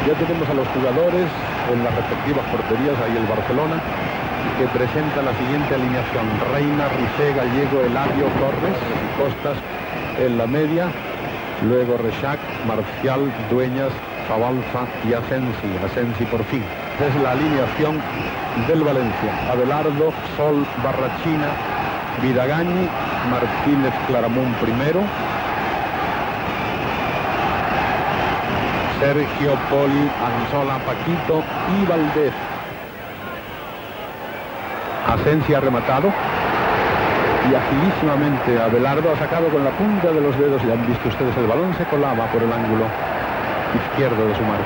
Ya tenemos a los jugadores en las respectivas porterías, ahí el Barcelona, que presenta la siguiente alineación: Reina, Risé, Gallego, Eladio, Torres y Costas en la media, luego Rexach, Marcial, Dueñas, Zabalza y Asensi por fin. Es la alineación del Valencia: Abelardo, Sol, Barrachina, Vidagañi, Martínez, Claramunt primero, Sergio, Poli, Anzola, Paquito y Valdés. Asensi ha rematado y agilísimamente Abelardo ha sacado con la punta de los dedos, y han visto ustedes, el balón se colaba por el ángulo izquierdo de su marco.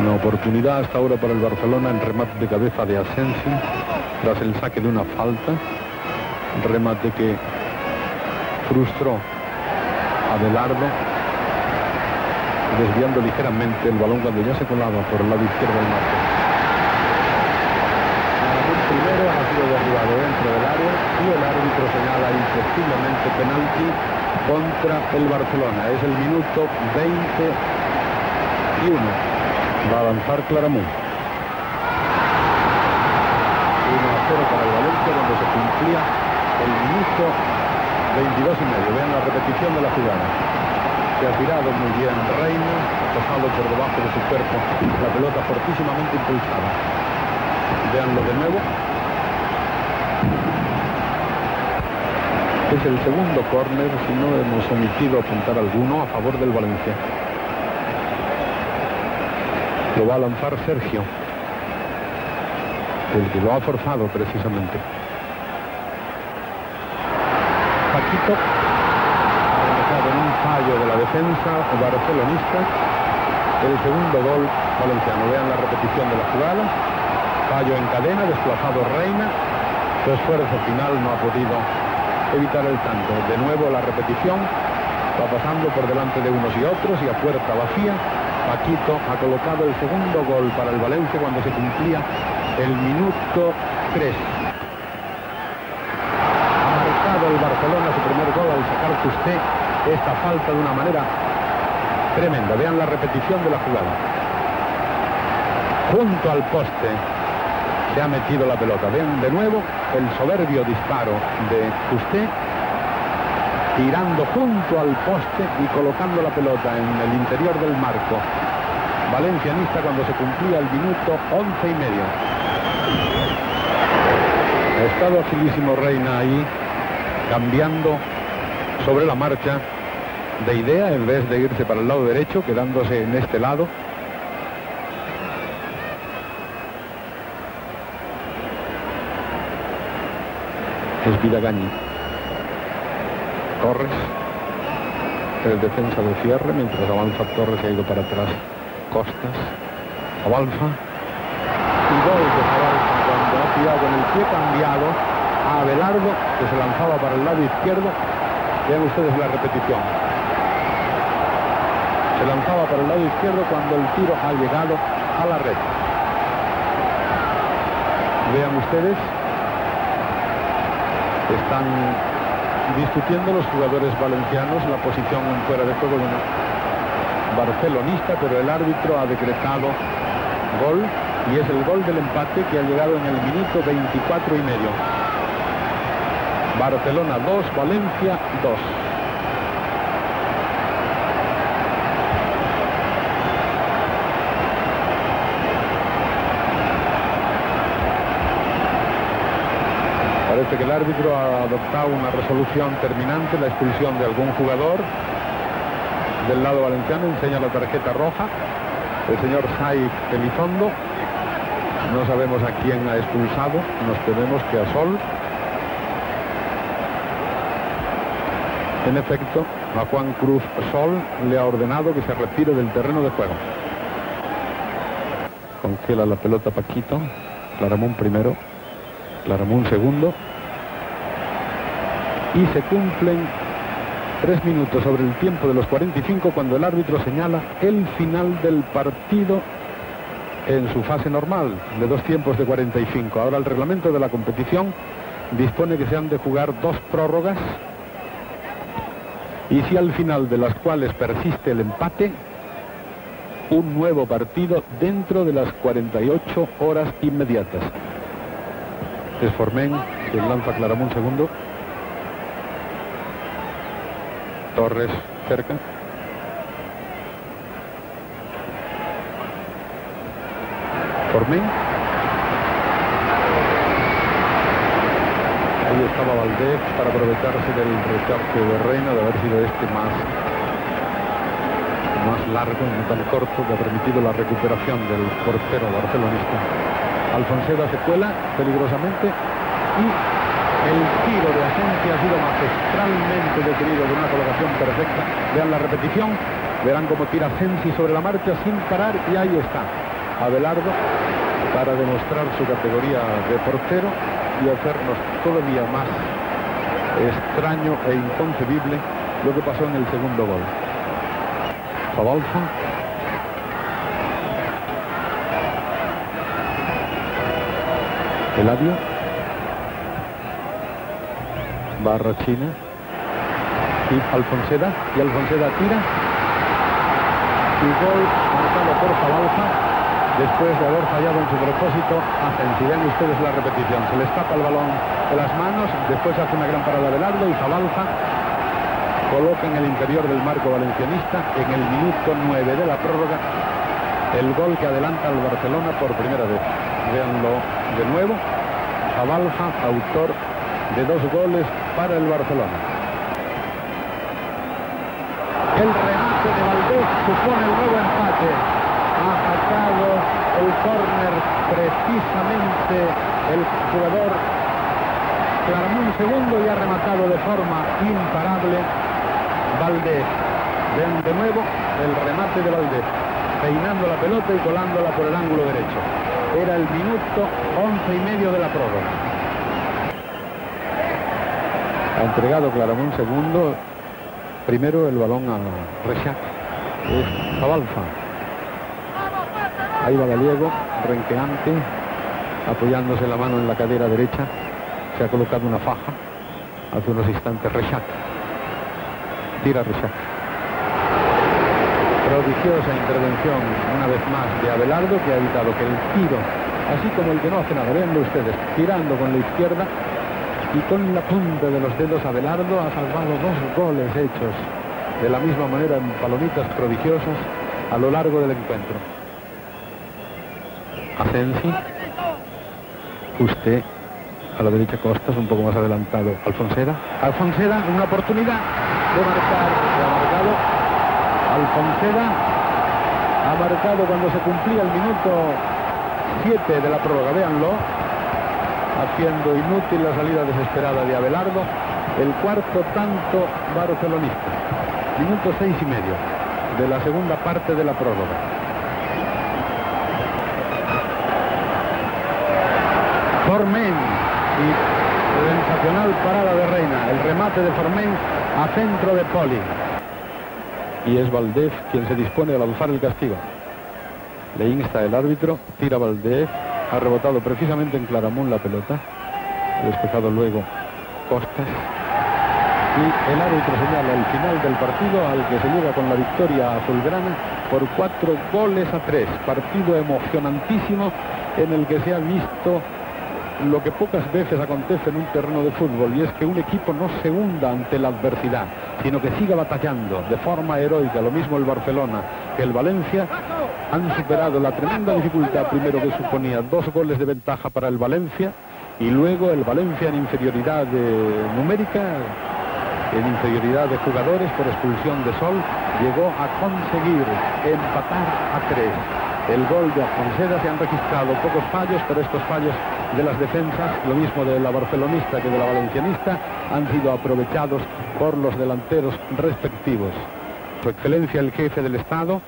Una oportunidad hasta ahora para el Barcelona en remate de cabeza de Asensi tras el saque de una falta, remate que frustró Abelardo, desviando ligeramente el balón cuando ya se colaba por el lado izquierdo del marco. El primero ha sido derribado dentro del área y el árbitro señala indefectiblemente penalti contra el Barcelona. Es el minuto 21. Va a avanzar Claramunt. 1-0 para el Valencia cuando se cumplía el minuto 22 y medio. Vean la repetición de la jugada. Se ha tirado muy bien Reina, ha pasado por debajo de su cuerpo la pelota fortísimamente impulsada. Veanlo de nuevo. Es el segundo córner, si no hemos omitido apuntar alguno, a favor del Valencia. Lo va a lanzar Sergio, el que lo ha forzado precisamente. Paquito en un fallo de la defensa barcelonista el segundo gol valenciano. Vean la repetición de la jugada: fallo en cadena, desplazado Reina, su esfuerzo final no ha podido evitar el tanto. De nuevo la repetición, va pasando por delante de unos y otros y a puerta vacía. Paquito ha colocado el segundo gol para el Valencia cuando se cumplía el minuto 3. Ha marcado el Barcelona su primer gol al sacar Fusté esta falta de una manera tremenda. Vean la repetición de la jugada. Junto al poste se ha metido la pelota. Vean de nuevo el soberbio disparo de Fusté, tirando junto al poste y colocando la pelota en el interior del marco valencianista cuando se cumplía el minuto 11 y medio. Ha estado agilísimo Reina ahí, cambiando sobre la marcha de idea, en vez de irse para el lado derecho, quedándose en este lado. Es Vidagañi. Torres, el defensa de cierre, mientras avanza Torres, se ha ido para atrás Costas, Zabalza, y gol de Zabalza cuando ha tirado con el pie cambiado a Abelardo, que se lanzaba para el lado izquierdo. Vean ustedes la repetición. Se lanzaba para el lado izquierdo cuando el tiro ha llegado a la red. Vean ustedes, están discutiendo los jugadores valencianos la posición fuera de juego de un barcelonista, pero el árbitro ha decretado gol y es el gol del empate que ha llegado en el minuto 24 y medio. Barcelona 2, Valencia 2. Parece que el árbitro ha adoptado una resolución terminante, la expulsión de algún jugador del lado valenciano. Enseña la tarjeta roja el señor Saif Elizondo. No sabemos a quién ha expulsado, nos tememos que a Sol. En efecto, a Juan Cruz Sol le ha ordenado que se retire del terreno de juego. Congela la pelota Paquito. Claramunt primero, Claramunt segundo. Y se cumplen 3 minutos sobre el tiempo de los 45 cuando el árbitro señala el final del partido en su fase normal de 2 tiempos de 45. Ahora el reglamento de la competición dispone que se han de jugar 2 prórrogas, y si al final de las cuales persiste el empate, un nuevo partido dentro de las 48 horas inmediatas. Es Formen quien lanza Claramunt segundo. Torres cerca. Formen. Ahí estaba Valdés para aprovecharse del rechazo de Reina, de haber sido este más largo, no tan corto, que ha permitido la recuperación del portero barcelonista. Alfonseda se cuela peligrosamente y el tiro de Asensi ha sido magistralmente detenido de una colocación perfecta. Vean la repetición, verán cómo tira Asensi sobre la marcha sin parar, y ahí está Abelardo para demostrar su categoría de portero y hacernos todavía más extraño e inconcebible lo que pasó en el segundo gol. Zabalza. Eladio. Barrachina. Y Alfonseda. Y Alfonseda tira. Y gol marcado por Zabalza, después de haber fallado en su propósito Asensi. Vean ustedes la repetición. Se le escapa el balón de las manos, después hace una gran parada de Abelardo y Zabalza coloca en el interior del marco valencianista, en el minuto 9 de la prórroga, el gol que adelanta al Barcelona por primera vez. Véanlo de nuevo. Zabalza, autor de 2 goles para el Barcelona. El remate de Valdés supone el nuevo empate. Ha sacado el córner precisamente el jugador Claramunt segundo y ha rematado de forma imparable Valdés. Ven de nuevo el remate de Valdés, peinando la pelota y colándola por el ángulo derecho. Era el minuto 11 y medio de la prórroga. Ha entregado Claramunt segundo. Primero el balón a Reixac. Es Zabalza. Ahí va Gallego, renqueante, apoyándose la mano en la cadera derecha. Se ha colocado una faja. Hace unos instantes Reixac. Tira Reixac. Prodigiosa intervención una vez más de Abelardo, que ha evitado que el tiro, así como el que no hace nada, veanlo ustedes, tirando con la izquierda y con la punta de los dedos, Abelardo ha salvado 2 goles hechos de la misma manera en palomitas prodigiosas a lo largo del encuentro. Asensi. Usted a la derecha, Costas, un poco más adelantado Alfonseda. Alfonseda, una oportunidad de marcar. Se ha marcado. Alfonseda ha marcado cuando se cumplía el minuto 7 de la prórroga. Véanlo, haciendo inútil la salida desesperada de Abelardo. El cuarto tanto barcelonista. Minuto 6 y medio de la segunda parte de la prórroga. Formen y sensacional parada de Reina. El remate de Formen a centro de Poli. Y es Valdés quien se dispone a lanzar el castigo. Le insta el árbitro, tira Valdés, ha rebotado precisamente en Claramunt la pelota, ha despejado luego Costas, y el árbitro señala el final del partido, al que se llega con la victoria azulgrana por 4-3. Partido emocionantísimo en el que se ha visto lo que pocas veces acontece en un terreno de fútbol, y es que un equipo no se hunda ante la adversidad, sino que siga batallando de forma heroica. Lo mismo el Barcelona que el Valencia han superado la tremenda dificultad primero que suponía 2 goles de ventaja para el Valencia, y luego el Valencia en inferioridad numérica, en inferioridad de jugadores por expulsión de Sol, llegó a conseguir empatar a 3. El gol de Alfonseda. Se han registrado pocos fallos, pero estos fallos de las defensas, lo mismo de la barcelonista que de la valencianista, han sido aprovechados por los delanteros respectivos. Su excelencia el jefe del Estado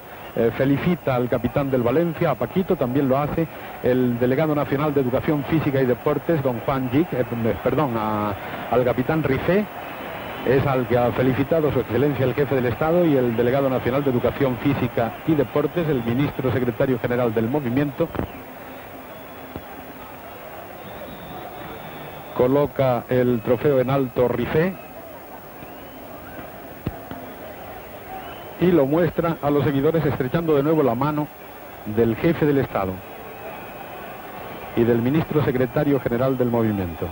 felicita al capitán del Valencia, a Paquito. También lo hace el delegado nacional de Educación Física y Deportes, don Juan Gic, al capitán Rifé. Es al que ha felicitado su excelencia el jefe del Estado, y el delegado nacional de Educación Física y Deportes, el ministro secretario general del movimiento. Coloca el trofeo en alto Rifé. y lo muestra a los seguidores estrechando de nuevo la mano del jefe del Estado y del ministro secretario general del movimiento.